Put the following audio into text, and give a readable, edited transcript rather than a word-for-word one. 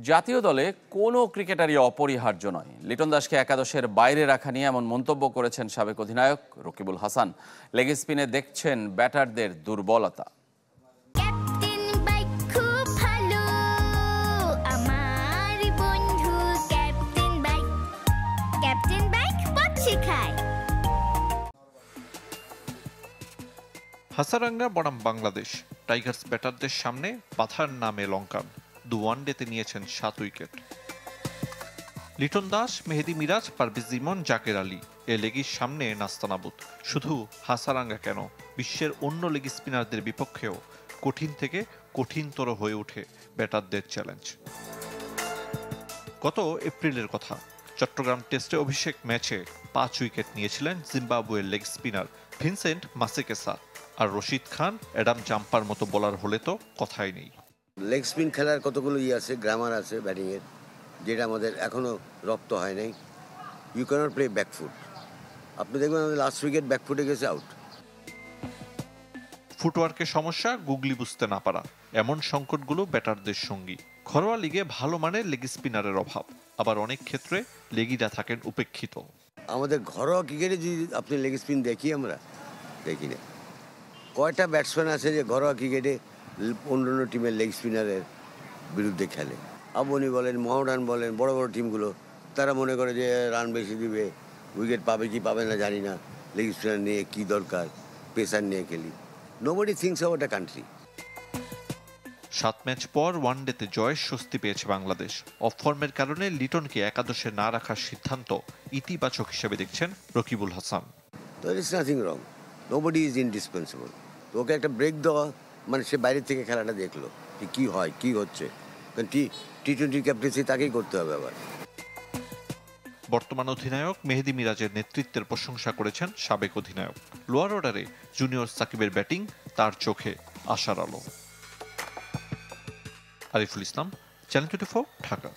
জাতীয় দলে কোনো ক্রিকেটারই অপরিহার্য নয়। লিটন দাসকে একাদশের বাইরে রাখা নিয়ে এমন মন্তব্য করেছেন সাবেক অধিনায়ক রকিবুল হাসান। লেগ স্পিনে দেখছেন ব্যাটারদের দুর্বলতা। ক্যাপ্টেন বাইক খুব ভালো, আমার বন্ধু ক্যাপ্টেন বাইক। ক্যাপ্টেন বাইক পথ শেখায়। হাসারাঙ্গা বনাম বাংলাদেশ, টাইগার্স ব্যাটারদের সামনে পাথার নামে লঙ্কান। দু ওয়ানডেতে নিয়েছেন 7 উইকেট। লিটন দাস, মেহেদী মিরাজ, পারভেজ ইমন, জাকের আলী এ লেগির সামনে নাস্তানাবুদ। শুধু হাসারাঙ্গা কেন, বিশ্বের অন্য লেগ স্পিনারদের বিপক্ষেও কঠিন থেকে কঠিনতর হয়ে ওঠে ব্যাটারদের চ্যালেঞ্জ। গত এপ্রিলের কথা, চট্টগ্রাম টেস্টে অভিষেক ম্যাচে 5 উইকেট নিয়েছিলেন জিম্বাবুয়ের লেগ স্পিনার ভিনসেন্ট মাসেকেসা। আর রশিদ খান, অ্যাডাম জাম্পার মতো বোলার হলে তো কথাই নেই। লেগ স্পিন খেলার কতগুলো আছে, গ্রামার আছে ব্যাটিংয়ের, যেটা আমাদের এখনও রপ্ত হয় নাই। You can't play back foot. আপনি দেখবেন আমাদের লাস্ট উইকেট ব্যাকফুটে গেছে, আউট। ফুটওয়ার্কের সমস্যা, গুগলি বুঝতে না পারা, এমন সংকটগুলো ব্যাটারদের সঙ্গী। ঘরোয়া লিগে ভালো মানের লেগ স্পিনারের অভাব, আবার অনেক ক্ষেত্রে লেগিরা থাকেন উপেক্ষিত। আমাদের ঘরোয়া ক্রিকেটে যদি আপনি লেগ স্পিন দেখি, আমরা দেখি না। কয়টা ব্যাটসম্যান আছে যে ঘরোয়া ক্রিকেটে অন্যান্য টিমের লেগ স্পিনারের বিরুদ্ধে খেলে? আবনি বলেন, মোহামেডান বলেন, বড় বড় টিমগুলো, তারা মনে করে যে রান বেশি দিবে, উইকেট পাবে কি পাবে না জানি না, লেগ স্পিনার নিয়ে কী দরকার, পেসার নিয়ে খেলি। Nobody things about a country. 7 match পর ওয়ানডেতে জয়ের স্বস্তি পেয়েছে বাংলাদেশ। অফ ফর্মের কারণে লিটনকে একাদশে না রাখার সিদ্ধান্ত ইতিবাচক হিসেবে দেখছেন Rakibul Hasan. There is nothing wrong. Nobody is indispensable. তো ওকে একটা ব্রেক দেওয়া মানে সে বাইরে থেকে খেলাটা দেখলো যে কী হয়, কী হচ্ছে। কারণ টি-20 ক্যাপ্টেন্সি তাকেই করতে হবে আবার। বর্তমান অধিনায়ক মেহেদী মিরাজের নেতৃত্বের প্রশংসা করেছেন সাবেক অধিনায়ক। লোয়ার অর্ডারে জুনিয়র সাকিবের ব্যাটিং তার চোখে আশার আলো। আরিফুল ইসলাম, চ্যানেল 24, ঢাকা।